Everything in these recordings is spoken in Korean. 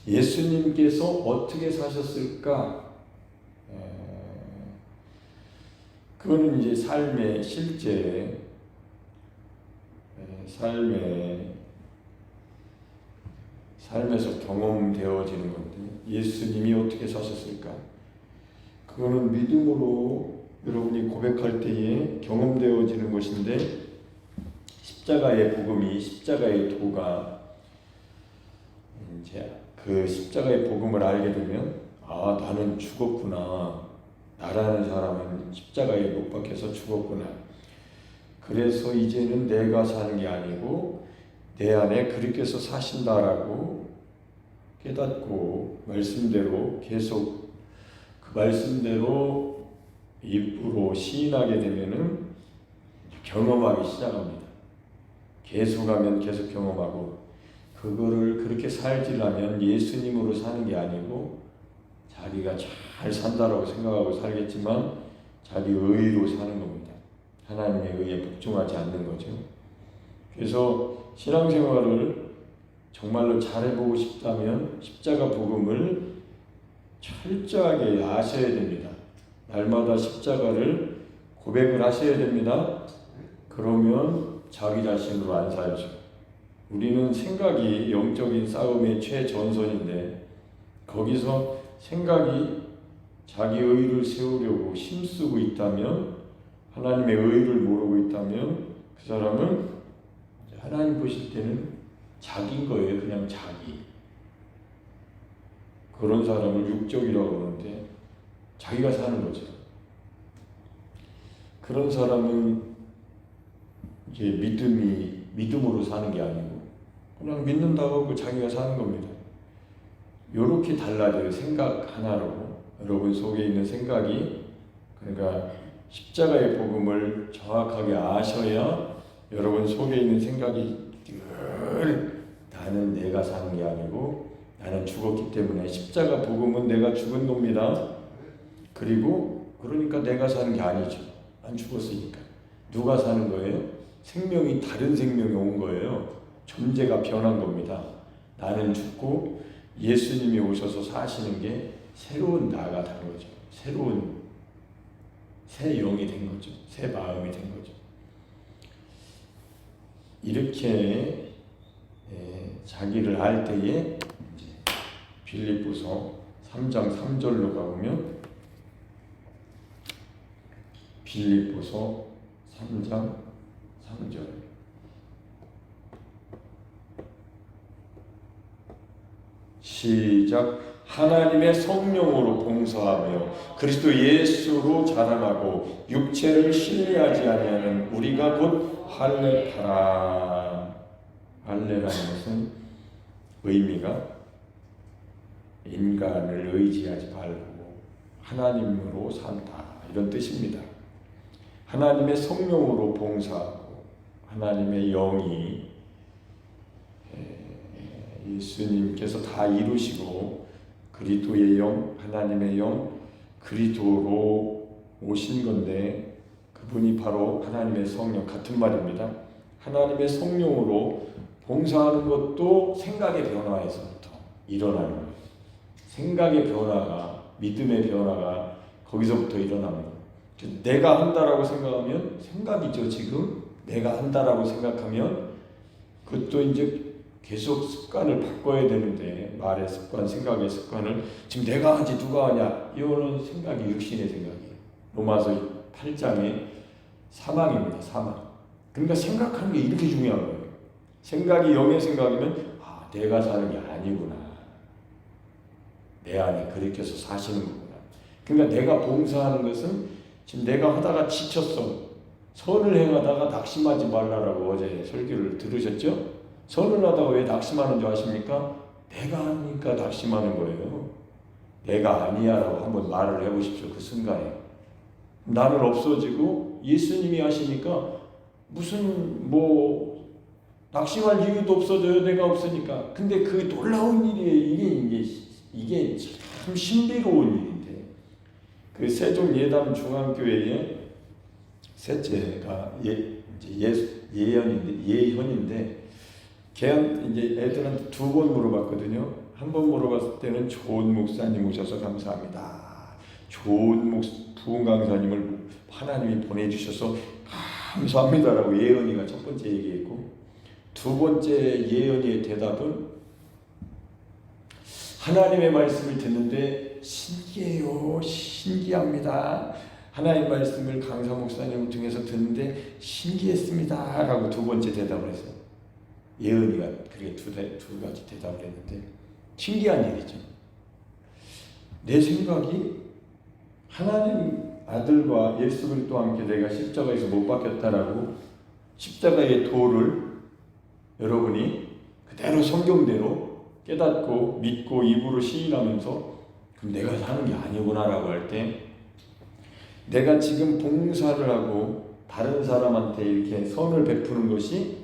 예수님께서 어떻게 사셨을까? 그거는 이제 삶의 실제 삶에서 경험되어지는 건데, 예수님이 어떻게 사셨을까? 그거는 믿음으로 여러분이 고백할 때에 경험되어지는 것인데, 십자가의 복음이, 십자가의 도가 이제 그 십자가의 복음을 알게 되면, 아, 나는 죽었구나. 나라는 사람은 십자가에 못 박혀서 죽었구나. 그래서 이제는 내가 사는 게 아니고 내 안에 그리스도께서 사신다라고 깨닫고 말씀대로 계속 그 말씀대로 입으로 시인하게 되면은 경험하기 시작합니다. 계속 하면 계속 경험하고, 그거를 그렇게 살지라면 예수님으로 사는 게 아니고 자기가 잘 산다라고 생각하고 살겠지만 자기 의로 사는 겁니다. 하나님의 의에 복종하지 않는 거죠. 그래서 신앙생활을 정말로 잘해보고 싶다면 십자가 복음을 철저하게 아셔야 됩니다. 날마다 십자가를 고백을 하셔야 됩니다. 그러면 자기 자신으로 안 살죠. 우리는 생각이 영적인 싸움의 최전선인데, 거기서 생각이 자기 의를 세우려고 힘쓰고 있다면, 하나님의 의를 모르고 있다면 그 사람은 하나님 보실 때는 자기인 거예요. 그냥 자기. 그런 사람을 육적이라고 그러는데 자기가 사는 거죠. 그런 사람은 이제 믿음으로 사는 게 아니고 그냥 믿는다고 자기가 사는 겁니다. 요렇게 달라져요. 생각 하나로. 여러분 속에 있는 생각이, 그러니까 십자가의 복음을 정확하게 아셔야 여러분 속에 있는 생각이 늘 나는 내가 사는 게 아니고 나는 죽었기 때문에 십자가 복음은 내가 죽은 겁니다. 그리고 그러니까 내가 사는 게 아니죠. 난 죽었으니까. 누가 사는 거예요? 생명이, 다른 생명이 온 거예요. 존재가 변한 겁니다. 나는 죽고 예수님이 오셔서 사시는 게 새로운 나가 된 거죠. 새로운 새 영이 된 거죠. 새 마음이 된 거죠. 이렇게 자기를 알 때에 빌립보서 3장 3절로 가보면, 빌립보서 3장 3절 시작. 하나님의 성령으로 봉사하며 그리스도 예수로 자랑하고 육체를 신뢰하지 아니하는 우리가 곧 할례하라. 할례라는 것은 의미가 인간을 의지하지 말고 하나님으로 산다, 이런 뜻입니다. 하나님의 성령으로 봉사하고 하나님의 영이, 예수님께서 다 이루시고 그리스도의 영, 하나님의 영, 그리스도로 오신 건데, 그분이 바로 하나님의 성령, 같은 말입니다. 하나님의 성령으로 봉사하는 것도 생각의 변화에서부터 일어나는 거예요. 생각의 변화가, 믿음의 변화가 거기서부터 일어납니다. 내가 한다라고 생각하면, 생각이죠 지금. 내가 한다라고 생각하면 그것도 이제 계속 습관을 바꿔야 되는데, 말의 습관, 생각의 습관을 지금 내가 하지 누가 하냐, 이거는 생각이 육신의 생각이에요. 로마서 8장의 사망입니다. 사망. 그러니까 생각하는 게 이렇게 중요한 거예요. 생각이 영의 생각이면 내가 사는 게 아니구나. 내 안에 그리스도께서 사시는 거구나. 그러니까 내가 봉사하는 것은 지금 내가 하다가 지쳤어. 선을 행하다가 낙심하지 말라라고 어제 설교를 들으셨죠? 선을 하다가 왜 낙심하는 줄 아십니까? 내가 하니까 낙심하는 거예요. 내가 아니야라고 한번 말을 해보십시오. 그 순간에 나는 없어지고 예수님이 하시니까 무슨 낙심할 이유도 없어져요. 내가 없으니까. 근데 그 놀라운 일이에요. 이게 참 신비로운 일인데, 그 세종 예담 중앙교회의 셋째가 예현인데 걔한테 이제 애들한테 2번 물어봤거든요. 한 번 물어봤을 때는 좋은 목사님 오셔서 감사합니다. 좋은 부흥 강사님을 하나님이 보내주셔서 감사합니다라고 예언이가 첫 번째 얘기했고, 2번째 예언이의 대답은 하나님의 말씀을 듣는데 신기해요, 신기합니다. 하나님 말씀을 강사 목사님을 통해서 듣는데 신기했습니다 라고 2번째 대답을 했어요. 예언이가 그렇게 두 가지 대답을 했는데 신기한 일이죠. 내 생각이 하나님 아들과 예수 그리스도와 함께 내가 십자가에서 못 박혔다라고 십자가의 도를 여러분이 그대로 성경대로 깨닫고 믿고 입으로 시인하면서 그럼 내가 사는 게 아니구나라고 할 때, 내가 지금 봉사를 하고 다른 사람한테 이렇게 선을 베푸는 것이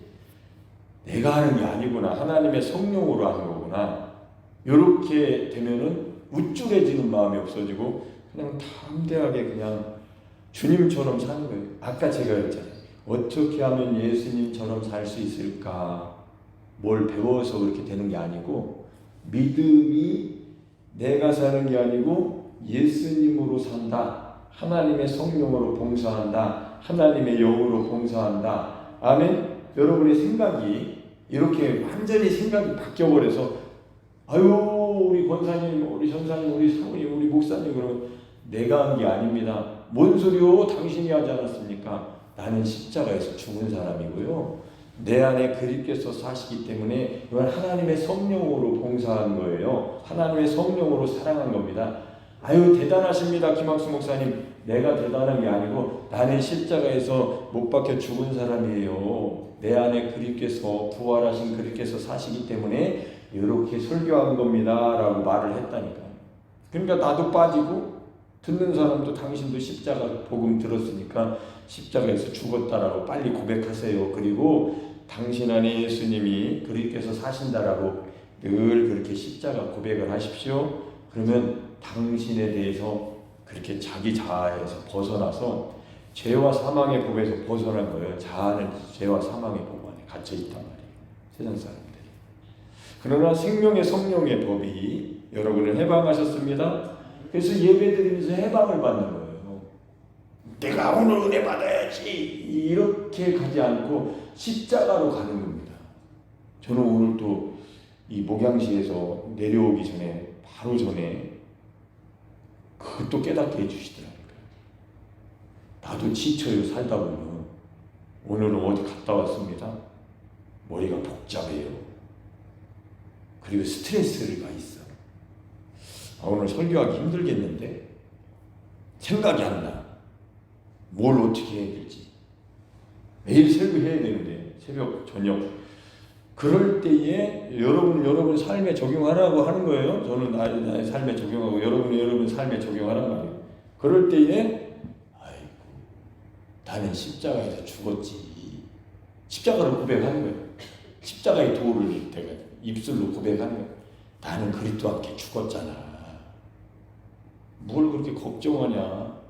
내가 하는 게 아니구나, 하나님의 성령으로 하는 거구나, 이렇게 되면은 우쭐해지는 마음이 없어지고 그냥 담대하게 그냥 주님처럼 사는 거예요. 아까 제가 그랬잖아요. 어떻게 하면 예수님처럼 살 수 있을까? 뭘 배워서 그렇게 되는 게 아니고, 믿음이 내가 사는 게 아니고 예수님으로 산다. 하나님의 성령으로 봉사한다. 하나님의 영으로 봉사한다. 아멘. 여러분의 생각이 이렇게 완전히 생각이 바뀌어버려서 아유 우리 권사님, 우리 전사님, 우리 사모님, 우리 목사님 그러면 내가 한 게 아닙니다. 뭔 소리요? 당신이 하지 않았습니까? 나는 십자가에서 죽은 사람이고요. 내 안에 그리스도께서 사시기 때문에 이건 하나님의 성령으로 봉사한 거예요. 하나님의 성령으로 사랑한 겁니다. 아유 대단하십니다, 김학수 목사님. 내가 대단한 게 아니고 나는 십자가에서 못 박혀 죽은 사람이에요. 내 안에 그리스도께서 부활하신 그리스도께서 사시기 때문에 이렇게 설교한 겁니다 라고 말을 했다니까. 그러니까 나도 빠지고 듣는 사람도 당신도 십자가 복음 들었으니까 십자가에서 죽었다라고 빨리 고백하세요. 그리고 당신 안에 예수님이 그리스도께서 사신다라고 늘 그렇게 십자가 고백을 하십시오. 그러면 당신에 대해서 그렇게 자기 자아에서 벗어나서 죄와 사망의 법에서 벗어난 거예요. 자아는 죄와 사망의 법 안에 갇혀 있단 말이에요, 세상 사람들이. 그러나 생명의 성령의 법이 여러분을 해방하셨습니다. 그래서 예배드리면서 해방을 받는 거예요. 내가 오늘 은혜 받아야지 이렇게 가지 않고 십자가로 가는 겁니다. 저는 오늘 또 이 목양시에서 내려오기 전에 바로 전에 그것도 깨닫게 해주시더라고요. 나도 지쳐요, 살다 보면. 오늘은 어디 갔다 왔습니다. 머리가 복잡해요. 그리고 스트레스가 있어. 오늘 설교하기 힘들겠는데 생각이 안 나. 뭘 어떻게 해야 될지. 매일 설교해야 되는데 새벽 저녁. 그럴 때에 여러분 삶에 적용하라고 하는 거예요. 저는 나의 삶에 적용하고 여러분 삶에 적용하란 말이에요. 그럴 때에 아이고 나는 십자가에서 죽었지. 십자가를 고백하는 거예요. 십자가의 도를 내가 입술로 고백하는 거예요. 나는 그리스도와 함께 죽었잖아. 뭘 그렇게 걱정하냐.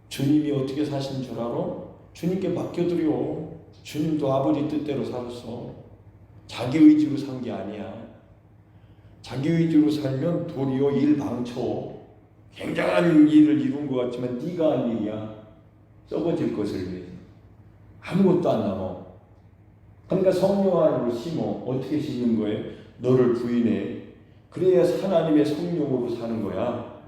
주님이 어떻게 사신 줄 알아? 주님께 맡겨드려. 주님도 아버지 뜻대로 살았어. 자기 의지로 산 게 아니야. 자기 의지로 살면 도리어 일방초. 굉장한 일을 이룬 것 같지만 네가 한 일이야. 썩어질 것을 위해. 아무것도 안 남아. 그러니까 성령 안으로 심어. 어떻게 심는 거예요? 너를 부인해. 그래야 하나님의 성령으로 사는 거야.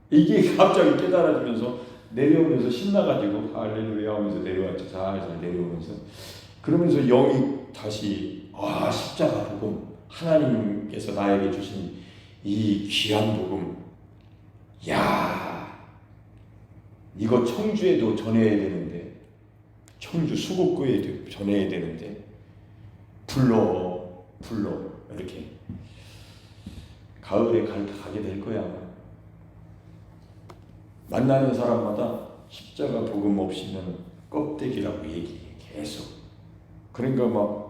이게 갑자기 깨달아지면서 내려오면서 신나가지고 할렐루야 하면서 내려왔죠. 살살 내려오면서. 그러면서 영이 다시 십자가 복음, 하나님께서 나에게 주신 이 귀한 복음, 야 이거 청주에도 전해야 되는데, 청주 수곡구에도 전해야 되는데 불러 이렇게 가을에 가게 될 거야. 만나는 사람마다 십자가 복음 없이는 껍데기라고 얘기해 계속. 그러니까 막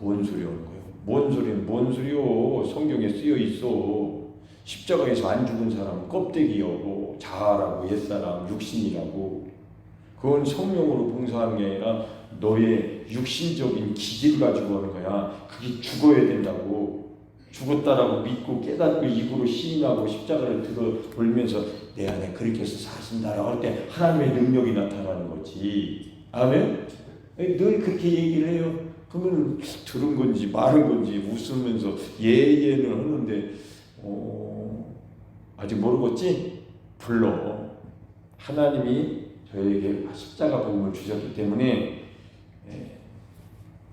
뭔 소리 하는 거예요? 뭔 소리요? 성경에 쓰여 있어. 십자가에서 안 죽은 사람은 껍데기여고 자아라고, 옛사람, 육신이라고. 그건 성령으로 봉사하는 게 아니라 너의 육신적인 기질 가지고 하는 거야. 그게 죽어야 된다고. 죽었다라고 믿고 깨닫고 입으로 시인하고 십자가를 들어 올면서 내 안에 그렇게 해서 사신다라고 할 때 하나님의 능력이 나타나는 거지. 아멘? 늘 그렇게 얘기를 해요. 그러면 들은 건지 말은 건지 웃으면서 예예는 하는데 아직 모르겠지? 불러. 하나님이 저에게 십자가 복음을 주셨기 때문에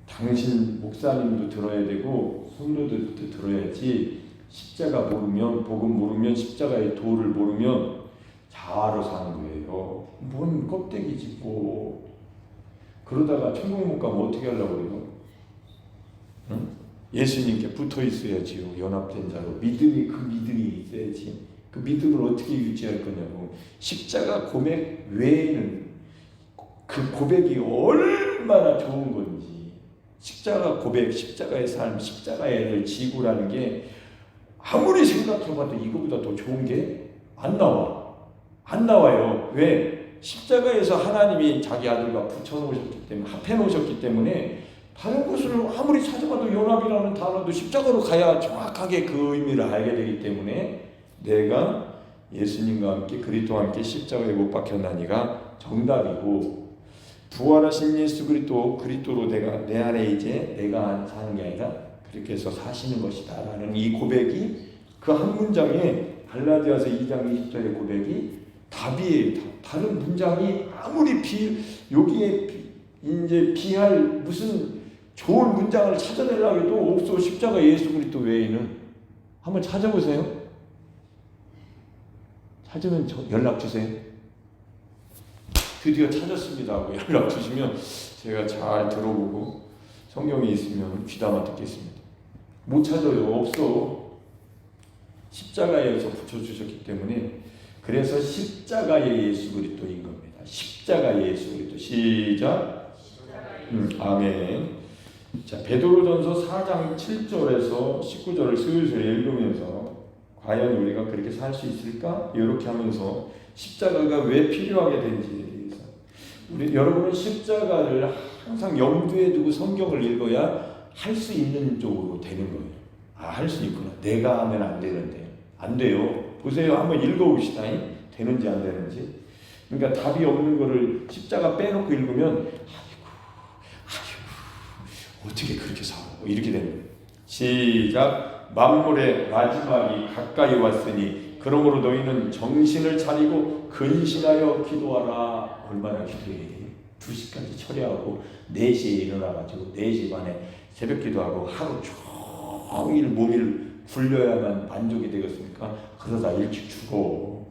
당신 목사님도 들어야 되고 성도들도 들어야지. 십자가 모르면, 복음 모르면, 십자가의 도를 모르면 자아로 사는 거예요. 뭔 껍데기 짚고 그러다가 천국 못 가면 어떻게 하려고 그래요? 응? 예수님께 붙어 있어야지요. 연합된 자로. 그 믿음이 있어야지. 그 믿음을 어떻게 유지할 거냐고. 십자가 고백 외에는 그 고백이 얼마나 좋은 건지. 십자가 고백, 십자가의 삶, 십자가를 지구라는 게 아무리 생각해봐도 이거보다 더 좋은 게 안 나와. 안 나와요. 왜? 십자가에서 하나님이 자기 아들과 붙여놓으셨기 때문에, 합해놓으셨기 때문에 다른 곳을 아무리 찾아봐도 연합이라는 단어도 십자가로 가야 정확하게 그 의미를 알게 되기 때문에 내가 예수님과 함께 그리스도와 함께 십자가에 못 박혔나니가 정답이고, 부활하신 예수 그리스도로 내 안에 이제 내가 사는 게 아니라 그렇게 해서 사시는 것이다 라는 이 고백이 그 한 문장에 갈라디아서 2장 20절의 고백이 답이에요. 다른 문장이 아무리 여기에 이제 비할 무슨 좋은 문장을 찾아내려고 해도 없어. 십자가 예수 그리스도 외에는. 한번 찾아보세요. 찾으면 연락 주세요. 드디어 찾았습니다 하고 연락 주시면 제가 잘 들어보고 성경이 있으면 귀담아 듣겠습니다. 못 찾아요. 없어. 십자가에서 붙여주셨기 때문에. 그래서 십자가의 예수 그리스도인 겁니다. 십자가의 예수 그리스도. 시작. 아멘. 자, 베드로전서 4장 7절에서 19절을 슬슬 읽으면서 과연 우리가 그렇게 살 수 있을까? 이렇게 하면서 십자가가 왜 필요하게 된지에 대해서 여러분은 십자가를 항상 염두에 두고 성경을 읽어야 할 수 있는 쪽으로 되는 거예요. 할 수 있구나. 내가 하면 안 되는데. 안 돼요. 보세요. 한번 읽어봅시다. 되는지 안 되는지. 그러니까 답이 없는 거를 십자가 빼놓고 읽으면 아이고 어떻게 그렇게 살아? 이렇게 되는 거예요. 시작. 만물의 마지막이 가까이 왔으니 그러므로 너희는 정신을 차리고 근신하여 기도하라. 얼마나 기도해? 2시까지 처리하고 4시에 일어나가지고 4시 반에 새벽 기도하고 하루 종일 몸을 굴려야만 만족이 되겠습니까? 그러다 일찍 죽어.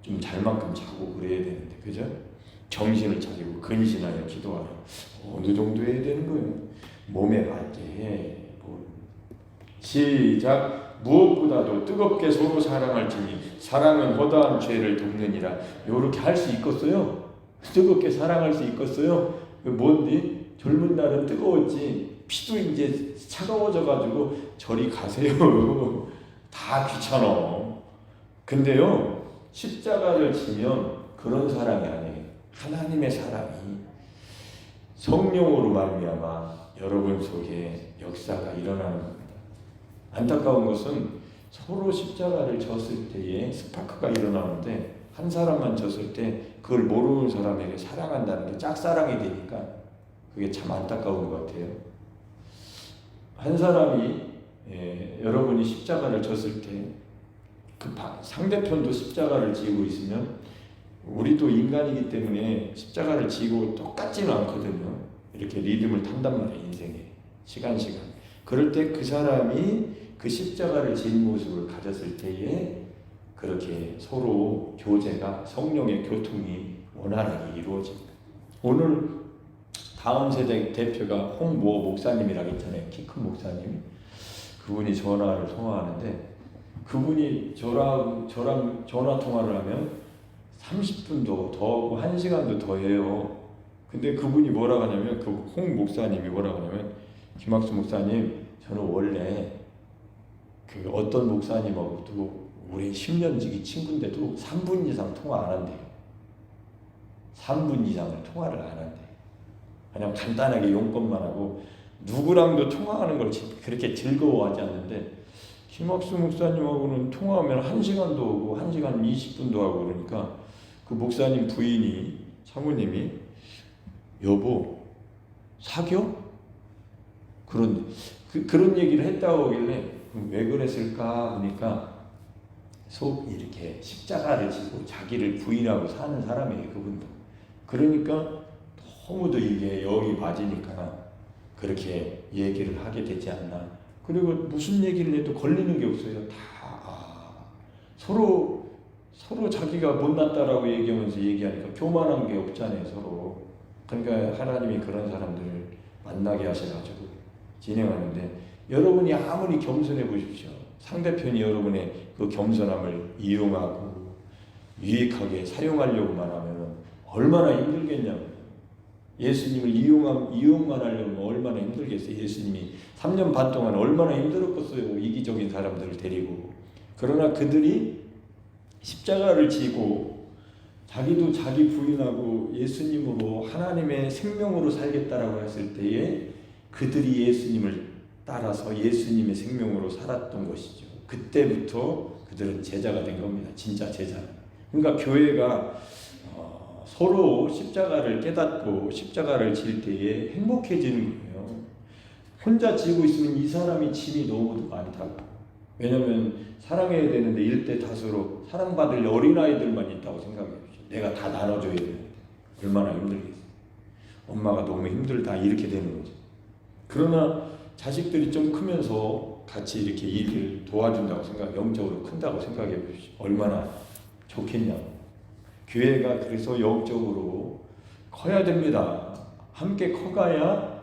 좀 잘만큼 자고 그래야 되는데, 그죠? 정신을 차리고 근신하여 기도하라. 어느 정도 해야 되는 거예요? 몸에 맞게 해. 시작. 무엇보다도 뜨겁게 서로 사랑할지니 사랑은 허다한 죄를 돕느니라. 요렇게 할 수 있겠어요? 뜨겁게 사랑할 수 있겠어요? 뭔지? 젊은 날은 뜨거웠지. 피도 이제 차가워져가지고 저리 가세요. 다 귀찮아. 근데요, 십자가를 지면 그런 사랑이 아니에요. 하나님의 사랑이 성령으로 말미암아 여러분 속에 역사가 일어나는 겁니다. 안타까운 것은 서로 십자가를 졌을 때에 스파크가 일어나는데 한 사람만 졌을 때 그걸 모르는 사람에게 사랑한다는 게 짝사랑이 되니까 그게 참 안타까운 것 같아요. 한 사람이 여러분이 십자가를 졌을 때 그 상대편도 십자가를 지고 있으면 우리도 인간이기 때문에 십자가를 지고 똑같지는 않거든요. 이렇게 리듬을 탄단 말이에요. 인생에 시간 그럴 때 그 사람이 그 십자가를 진 모습을 가졌을 때에 그렇게 서로 교제가 성령의 교통이 원활하게 이루어집니다. 오늘 다음 세대 대표가 홍모 목사님이라고 있잖아요. 키 큰 목사님. 그분이 전화를 통화하는데 그분이 저랑 전화 통화를 하면 30분도 더 하고 1시간도 더 해요. 근데 그분이 뭐라고 하냐면 그 홍 목사님이 뭐라고 하냐면 김학수 목사님 저는 원래 그 어떤 목사님하고도 우리 10년 지기 친구인데도 3분 이상 통화 안 한대요. 3분 이상을 통화를 안 한대요. 그냥 간단하게 용건만 하고 누구랑도 통화하는 걸 그렇게 즐거워하지 않는데 김학수 목사님하고는 통화하면 1시간도 오고 1시간 20분도 하고 그러니까 그 목사님 부인이 사모님이 여보 사겨? 그런 얘기를 했다고 하길래 왜 그랬을까 하니까 속 이렇게 십자가를 지고 자기를 부인하고 사는 사람이에요. 그분도. 그러니까 너무도 이게 영이 맞으니까 그렇게 얘기를 하게 되지 않나. 그리고 무슨 얘기를 해도 걸리는 게 없어요. 다 서로 자기가 못났다라고 얘기하니까 교만한 게 없잖아요. 서로. 그러니까 하나님이 그런 사람들을 만나게 하셔가지고 진행하는데 여러분이 아무리 겸손해 보십시오. 상대편이 여러분의 그 겸손함을 이용하고 유익하게 사용하려고만 하면 얼마나 힘들겠냐고요. 예수님을 이용만 하려면 얼마나 힘들겠어요. 예수님이 3년 반 동안 얼마나 힘들었겠어요. 이기적인 사람들을 데리고. 그러나 그들이 십자가를 지고 자기도 자기 부인하고 예수님으로 하나님의 생명으로 살겠다라고 했을 때에 그들이 예수님을 따라서 예수님의 생명으로 살았던 것이죠. 그때부터 그들은 제자가 된 겁니다. 진짜 제자. 그러니까 교회가 서로 십자가를 깨닫고 십자가를 질 때에 행복해지는 거예요. 혼자 지고 있으면 이 사람이 짐이 너무 많다고. 왜냐하면 사랑해야 되는데 일대다수로 사랑받을 어린아이들만 있다고 생각해 보죠. 내가 다 나눠줘야 되는데 얼마나 힘들겠어요. 엄마가 너무 힘들다 이렇게 되는 거죠. 그러나 자식들이 좀 크면서 같이 이렇게 일을 도와준다고 영적으로 큰다고 생각해 보십시오. 얼마나 좋겠냐고. 교회가 그래서 영적으로 커야 됩니다. 함께 커가야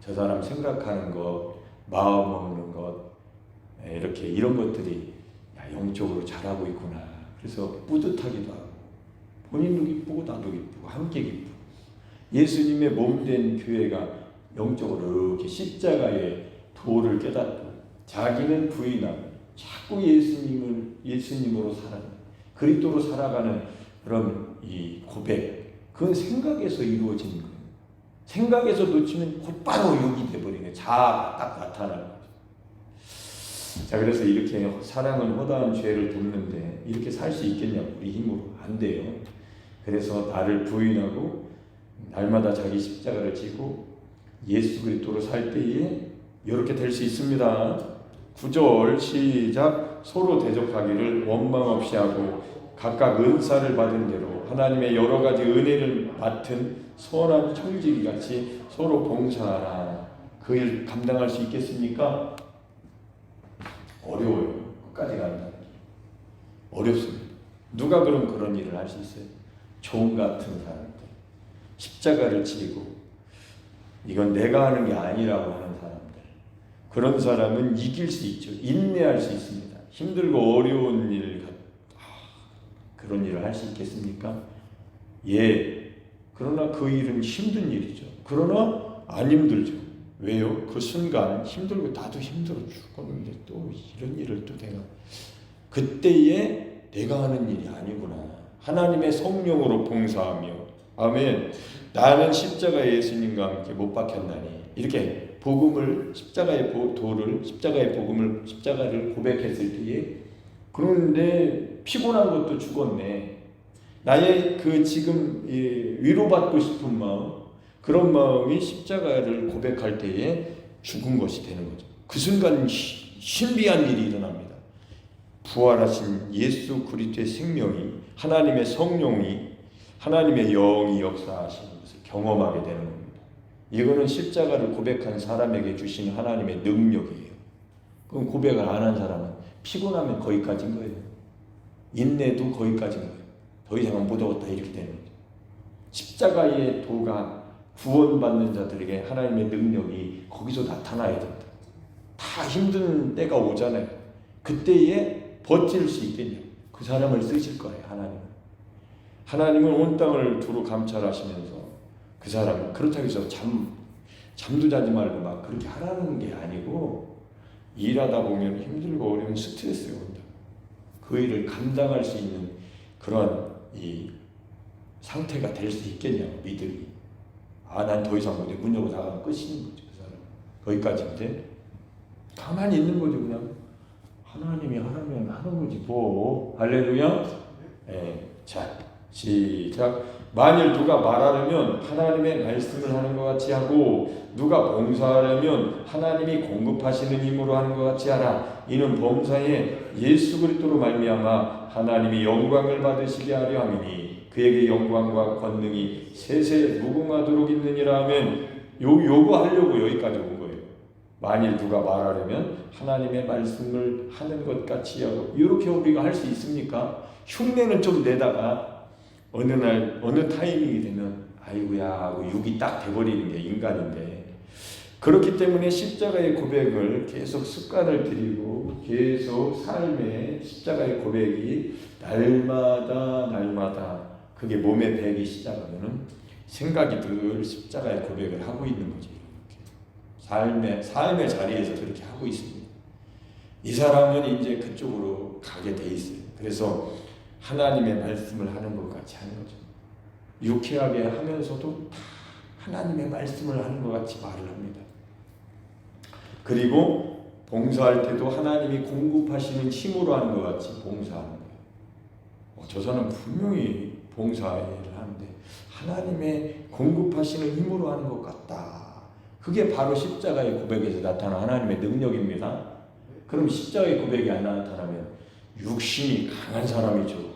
저 사람 생각하는 것, 마음 먹는 것 이렇게 이런 것들이 영적으로 잘하고 있구나. 그래서 뿌듯하기도 하고 본인도 기쁘고 나도 기쁘고 함께 기쁘고 예수님의 몸된 교회가 영적으로 이렇게 십자가의 도를 깨닫고 자기는 부인하고 자꾸 예수님으로 살아가는 그리스도로 살아가는 그런 이 고백 그건 생각에서 이루어지는 거예요. 생각에서 놓치면 곧바로 욕이 돼버리는 자아가 딱 나타나는 거죠. 자 그래서 이렇게 사랑은 허다한 죄를 돕는데 이렇게 살 수 있겠냐고 우리 힘으로 안 돼요. 그래서 나를 부인하고 날마다 자기 십자가를 지고 예수 그리스도로 살 때에 이렇게 될 수 있습니다. 9절 시작. 서로 대적하기를 원망 없이 하고 각각 은사를 받은 대로 하나님의 여러 가지 은혜를 맡은 선한 청지기 같이 서로 봉사하라. 그 일 감당할 수 있겠습니까? 어려워요. 끝까지 간다. 어렵습니다. 누가 그런 일을 할 수 있어요? 종 같은 사람들. 십자가를 지고 이건 내가 하는 게 아니라고 하는 사람들. 그런 사람은 이길 수 있죠. 인내할 수 있습니다. 힘들고 어려운 일, 그런 일을 할 수 있겠습니까? 예. 그러나 그 일은 힘든 일이죠. 그러나 안 힘들죠. 왜요? 그 순간 힘들고 나도 힘들어 죽었는데 또 이런 일을 또 내가 그때에 내가 하는 일이 아니구나. 하나님의 성령으로 봉사하며 아멘. 나는 십자가의 예수님과 함께 못 박혔나니 이렇게 복음을 십자가의 십자가를 고백했을 때에 그런데 피곤한 것도 죽었네. 나의 그 지금 위로받고 싶은 마음 그런 마음이 십자가를 고백할 때에 죽은 것이 되는 거죠. 그 순간 신비한 일이 일어납니다. 부활하신 예수 그리스도의 생명이 하나님의 성령이 하나님의 영이 역사하시는 것을 경험하게 되는 겁니다. 이거는 십자가를 고백한 사람에게 주신 하나님의 능력이에요. 그럼 고백을 안 한 사람은 피곤하면 거기까지인 거예요. 인내도 거기까지인 거예요. 더 이상은 못 얻었다 이렇게 되는 거죠. 십자가의 도가 구원받는 자들에게 하나님의 능력이 거기서 나타나야 된다. 다 힘든 때가 오잖아요. 그때에 버틸 수 있겠냐. 그 사람을 쓰실 거예요. 하나님은 온 땅을 두루 감찰하시면서 그 사람 그렇다고 해서 잠도 자지 말고 막 그렇게 하라는 게 아니고 일하다 보면 힘들고 어려운 스트레스가 온다. 그 일을 감당할 수 있는 그런 이 상태가 될 수 있겠냐고 믿음이. 난 더 이상 못해. 문 열고 나가면 끝이는 거죠. 그 사람. 거기까지인데 가만히 있는 거죠. 그냥 하나님이 하라면 하는 거지 뭐. 할렐루야. 자, 시작. 만일 누가 말하려면 하나님의 말씀을 하는 것 같이 하고 누가 봉사하려면 하나님이 공급하시는 힘으로 하는 것 같이 하라. 이는 범사에 예수 그리스도로 말미암아 하나님이 영광을 받으시게 하려 함이니 그에게 영광과 권능이 세세 무궁하도록 있느니라 하면 요거 하려고 여기까지 온 거예요. 만일 누가 말하려면 하나님의 말씀을 하는 것 같이 하고 이렇게 우리가 할 수 있습니까? 흉내는 좀 내다가 어느 날 어느 타이밍이 되면 아이고야 하고 욕이 딱 돼버리는 게 인간인데 그렇기 때문에 십자가의 고백을 계속 습관을 들이고 계속 삶의 십자가의 고백이 날마다 그게 몸에 배기 시작하면은 생각이 늘 십자가의 고백을 하고 있는 거죠. 이렇게 삶의 자리에서 그렇게 하고 있습니다. 이 사람은 이제 그쪽으로 가게 돼 있어요. 그래서 하나님의 말씀을 하는 것 같이 하는 거죠. 유쾌하게 하면서도 하나님의 말씀을 하는 것 같이 말을 합니다. 그리고 봉사할 때도 하나님이 공급하시는 힘으로 하는 것 같이 봉사하는 거예요. 저 사람 분명히 봉사를 하는데 하나님의 공급하시는 힘으로 하는 것 같다. 그게 바로 십자가의 고백에서 나타난 하나님의 능력입니다. 그럼 십자가의 고백이 안 나타나면 육신이 강한 사람이죠.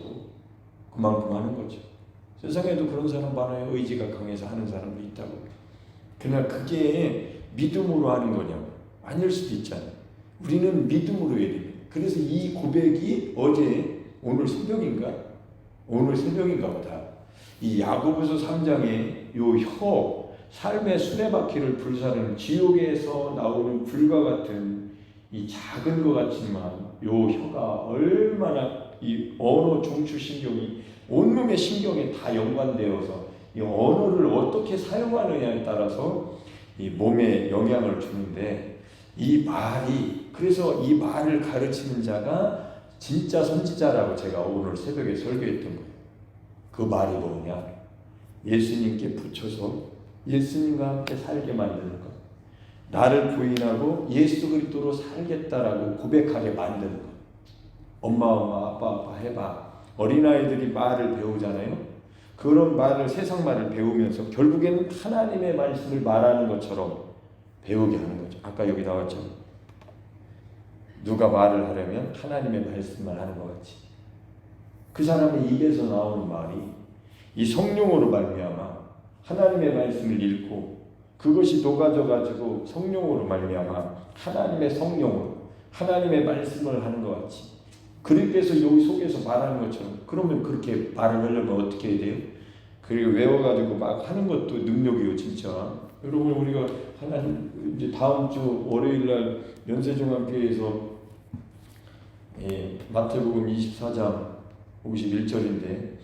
그만큼 하는 거죠. 세상에도 그런 사람 많아요. 의지가 강해서 하는 사람도 있다고. 그러나 그게 믿음으로 하는 거냐고. 아닐 수도 있잖아요. 우리는 믿음으로 해야 됩니다. 그래서 이 고백이 오늘 새벽인가 보다. 이 야고보서 3장에 요 삶의 수레바퀴를 불사르는 지옥에서 나오는 불과 같은 이 작은 것 같지만 요 혀가 얼마나 이 언어 종추신경이 온몸의 신경에 다 연관되어서 이 언어를 어떻게 사용하느냐에 따라서 이 몸에 영향을 주는데 그래서 이 말을 가르치는 자가 진짜 선지자라고 제가 오늘 새벽에 설교했던 거예요. 그 말이 뭐냐? 예수님께 붙여서 예수님과 함께 살게 만드는 것. 나를 부인하고 예수 그리스도로 살겠다라고 고백하게 만드는 것. 엄마 아빠 해봐. 어린아이들이 말을 배우잖아요. 그런 말을 세상 말을 배우면서 결국에는 하나님의 말씀을 말하는 것처럼 배우게 하는 거죠. 아까 여기 나왔죠. 누가 말을 하려면 하나님의 말씀만 하는 것 같이. 그 사람의 입에서 나오는 말이 이 성령으로 말미암아 하나님의 말씀을 읽고 그것이 녹아져 가지고 성령으로 말미암아 하나님의 성령으로 하나님의 말씀을 하는 것 같이. 그리스도께서 여기 속에서 말하는 것처럼 그러면 그렇게 말을 하려면 어떻게 해야 돼요? 그리고 외워가지고 막 하는 것도 능력이요 진짜. 여러분 우리가 하나님 이제 다음 주 월요일날 연세종합교회에서 마태복음 24장 51절인데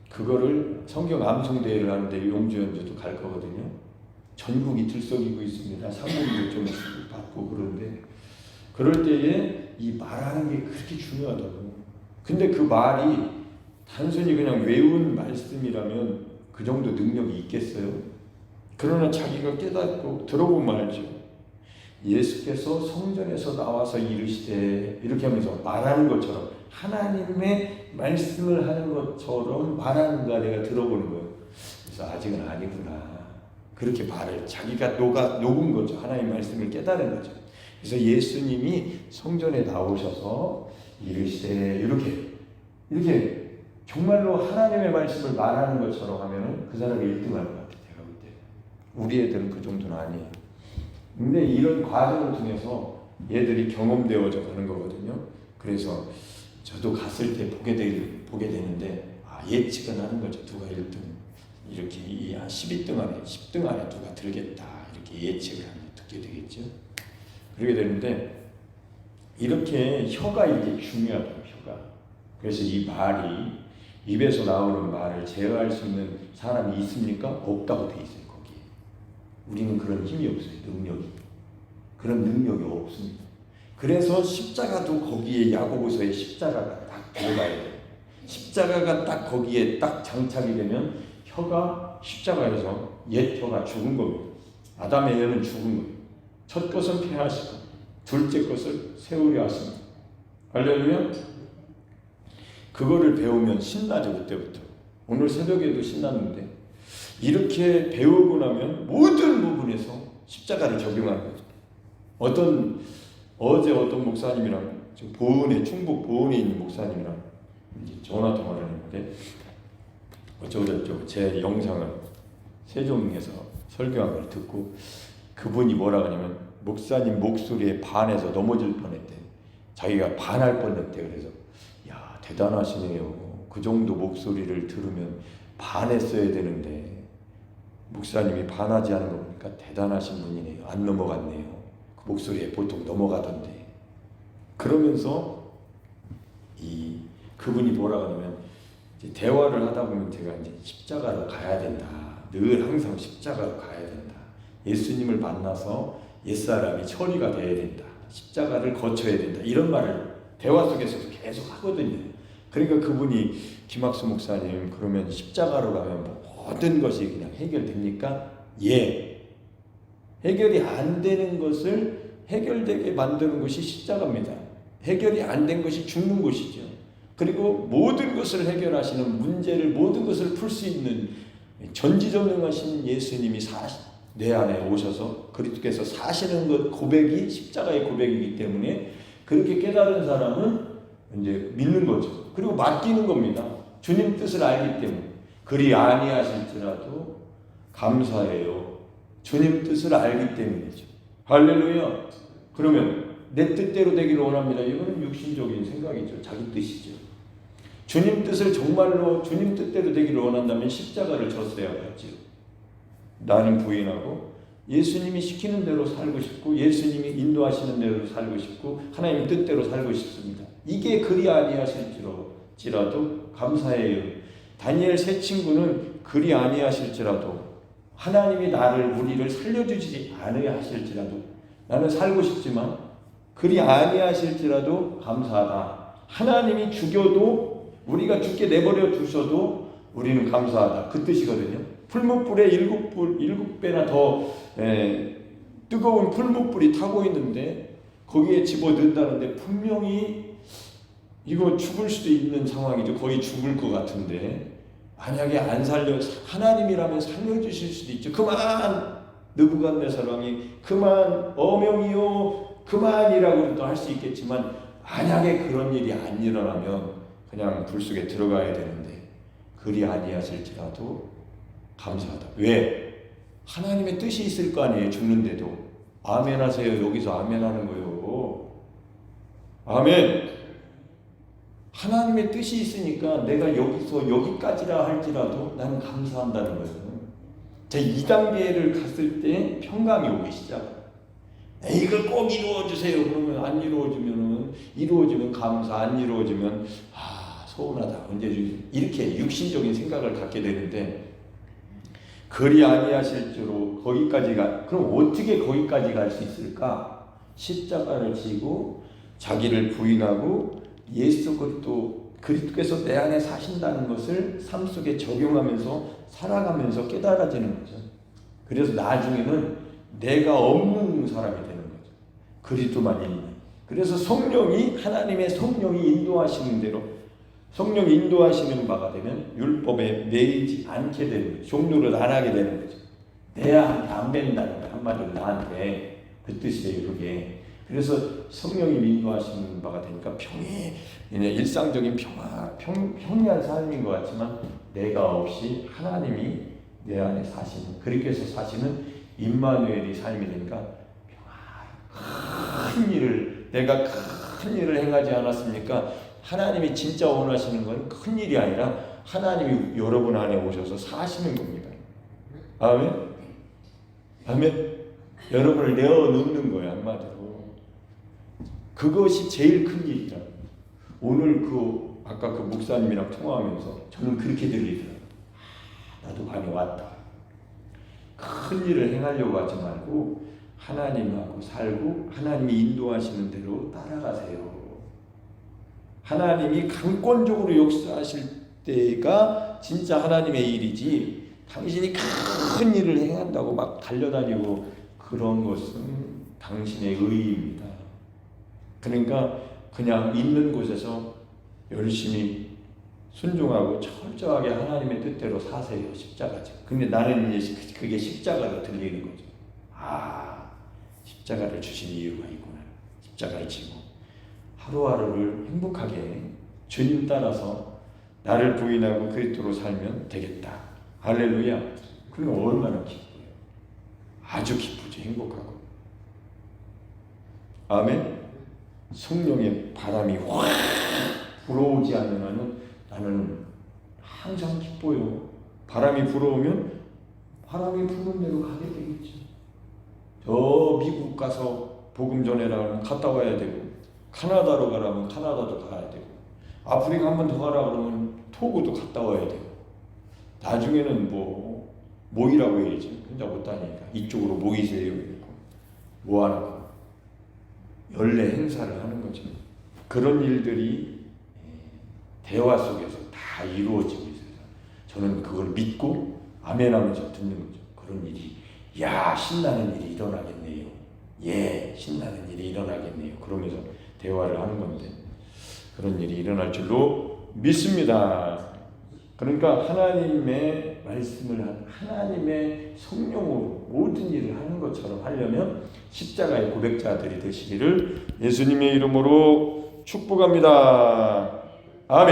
그거를 성경 암송대회를 하는데 용주연주도 갈 거거든요. 전국이 들썩이고 있습니다. 상금도 좀 받고 그런데 그럴 때에 이 말하는 게 그렇게 중요하다고. 근데 그 말이 단순히 그냥 외운 말씀이라면 그 정도 능력이 있겠어요? 그러나 자기가 깨닫고 들어보면 알죠. 예수께서 성전에서 나와서 이르시되 이렇게 하면서 말하는 것처럼 하나님의 말씀을 하는 것처럼 말하는가 내가 들어보는 거예요. 그래서 아직은 아니구나. 그렇게 말을 자기가 녹은 거죠. 하나님의 말씀을 깨달은 거죠. 그래서 예수님이 성전에 나오셔서 이르시되 이렇게 정말로 하나님의 말씀을 말하는 것처럼 하면은 그 사람이 1등할 것 같아요. 제가 볼 때. 우리 애들은 그 정도는 아니에요. 근데 이런 과정을 통해서 얘들이 경험되어져 가는 거거든요. 그래서 저도 갔을 때 보게 되는데 예측은 하는 거죠. 누가 1등 이렇게 한 12등 안에 10등 안에 누가 들겠다 이렇게 예측을 하면 듣게 되겠죠. 그러게 되는데 이렇게 혀가 이게 중요하다고 혀가. 그래서 이 말이 입에서 나오는 말을 제어할 수 있는 사람이 있습니까? 없다고 돼 있어요. 거기에 우리는 그런 힘이 없어요. 그런 능력이 없습니다. 그래서 십자가도 거기에 야고보서의 십자가가 딱 들어가야 돼요. 십자가가 딱 거기에 딱 장착이 되면 혀가 십자가에서 옛혀가 죽은 겁니다. 아담의 예는 죽은 거예요. 첫 것은 폐하시고 둘째 것을 세우려 하십니다. 할렐루야. 그거를 배우면 신나죠. 그때부터. 오늘 새벽에도 신났는데 이렇게 배우고 나면 모든 부분에서 십자가를 적용하는 거죠. 어제 어떤 목사님이랑 충북 보은에 있는 목사님이랑 전화 통화를 했는데 어쩌고저쩌고 제 영상을 세종에서 설교한 걸 듣고 그분이 뭐라 하냐면 목사님 목소리에 반해서 넘어질 뻔했대. 자기가 반할 뻔했대. 그래서 야 대단하시네요. 그 정도 목소리를 들으면 반했어야 되는데 목사님이 반하지 않은 거 보니까 대단하신 분이네요. 안 넘어갔네요. 그 목소리에 보통 넘어가던데. 그러면서 그분이 뭐라 하냐면 대화를 하다 보면 제가 이제 십자가로 가야 된다. 늘 항상 십자가로 가야 된다. 예수님을 만나서 옛사람이 처리가 돼야 된다. 십자가를 거쳐야 된다. 이런 말을 대화 속에서 계속 하거든요. 그러니까 그분이 김학수 목사님 그러면 십자가로 가면 모든 것이 그냥 해결됩니까? 예. 해결이 안 되는 것을 해결되게 만드는 것이 십자가입니다. 해결이 안 된 것이 죽는 것이죠. 그리고 모든 것을 해결하시는 문제를 모든 것을 풀 수 있는 전지전능하신 예수님이 내 안에 오셔서 그리스도께서 사시는 것 고백이 십자가의 고백이기 때문에 그렇게 깨달은 사람은 이제 믿는 거죠. 그리고 맡기는 겁니다. 주님 뜻을 알기 때문에. 그리 아니하실지라도 감사해요. 주님 뜻을 알기 때문이죠. 할렐루야. 그러면 내 뜻대로 되기를 원합니다. 이거는 육신적인 생각이죠. 자기 뜻이죠. 주님 뜻을 정말로 주님 뜻대로 되기를 원한다면 십자가를 졌어야겠죠. 나는 부인하고 예수님이 시키는 대로 살고 싶고 예수님이 인도하시는 대로 살고 싶고 하나님 뜻대로 살고 싶습니다. 이게 그리 아니하실지라도 감사해요. 다니엘 세 친구는 그리 아니하실지라도 하나님이 우리를 살려주지 않으려 하실지라도 나는 살고 싶지만 그리 아니하실지라도 감사하다. 하나님이 죽여도 우리가 죽게 내버려 두셔도 우리는 감사하다. 그 뜻이거든요. 풀무불에 일곱 배나 더 뜨거운 풀무불이 타고 있는데 거기에 집어넣는다는데 분명히 이거 죽을 수도 있는 상황이죠. 거의 죽을 것 같은데 만약에 안 하나님이라면 살려주실 수도 있죠. 그만 느부갓네살 왕이 그만 어명이요 그만이라고도 할 수 있겠지만 만약에 그런 일이 안 일어나면 그냥 불 속에 들어가야 되는데 그리 아니하실지라도 감사하다. 왜? 하나님의 뜻이 있을 거 아니에요. 죽는데도 아멘 하세요. 여기서 아멘 하는 거예요. 아멘. 하나님의 뜻이 있으니까 내가 여기서 여기까지라 할지라도 나는 감사한다는 거예요. 제 2단계를 갔을 때 평강이 오기 시작. 이걸 꼭 이루어주세요. 그러면 안 이루어지면 감사, 안 이루어지면 서운하다. 언제 이렇게 육신적인 생각을 갖게 되는데 그리 아니하실 줄로 그럼 어떻게 거기까지 갈 수 있을까? 십자가를 지고 자기를 부인하고 예수 그리스도께서 내 안에 사신다는 것을 삶 속에 적용하면서 살아가면서 깨달아지는 거죠. 그래서 나중에는 내가 없는 사람이 되는 거죠. 그리스도만 있는. 그래서 하나님의 성령이 인도하시는 대로 성령이 인도하시는 바가 되면 율법에 매이지 않게 되는 거죠. 종로를 안 하게 되는 거죠. 내한테 안 뵌다는 거예요. 한마디로 나한테. 그 뜻이에요. 그게. 그래서 성령이 인도하시는 바가 되니까 일상적인 평이한 삶인 것 같지만 내가 없이 하나님이 내 안에 사시는 그리스도께서 사시는 임마누엘이 삶이 되니까 내가 큰 일을 행하지 않았습니까? 하나님이 진짜 원하시는 건 큰 일이 아니라 하나님이 여러분 안에 오셔서 사시는 겁니다. 아멘? 아멘? 여러분을 내어놓는 거예요. 한마디로. 그것이 제일 큰 일이라. 오늘 아까 그 목사님이랑 통화하면서 저는 그렇게 들리더라고요. 나도 밤에 왔다. 큰 일을 행하려고 하지 말고 하나님하고 살고 하나님이 인도하시는 대로 따라가세요. 하나님이 강권적으로 역사하실 때가 진짜 하나님의 일이지 당신이 큰 일을 행한다고 막 달려다니고 그런 것은 당신의 의의입니다. 그러니까 그냥 있는 곳에서 열심히 순종하고 철저하게 하나님의 뜻대로 사세요. 십자가죠. 근데 나는 이제 그게 십자가로 들리는 거죠. 아, 십자가를 주신 이유가 있구나. 십자가를 지고 하루하루를 행복하게 주님 따라서 나를 부인하고 그리스도로 살면 되겠다. 할렐루야. 그럼 얼마나 기뻐요. 아주 기쁘죠. 행복하고. 아멘. 성령의 바람이 확 불어오지 않는 한은 나는 항상 기뻐요. 바람이 불어오면 바람이 부는 대로 가게 되겠죠. 저 미국 가서 복음 전해라면 갔다 와야 되고, 카나다로 가라면 카나다도 가야 되고, 아프리카 한 번 더 가라 그러면 토고도 갔다 와야 되고, 나중에는 모이라고 해야지. 혼자 못 다니니까 이쪽으로 모이세요. 뭐 하는 거? 연례 행사를 하는 거죠. 그런 일들이 대화 속에서 다 이루어지고 있어요. 저는 그걸 믿고 아멘하면서 듣는 거죠. 그런 일이, 야, 신나는 일이 일어나겠네요. 예, 신나는 일이 일어나겠네요. 그러면서 대화를 하는 건데 그런 일이 일어날 줄로 믿습니다. 그러니까 하나님의 말씀을 하나님의 성령으로 모든 일을 하는 것처럼 하려면 십자가의 고백자들이 되시기를 예수님의 이름으로 축복합니다. 아멘.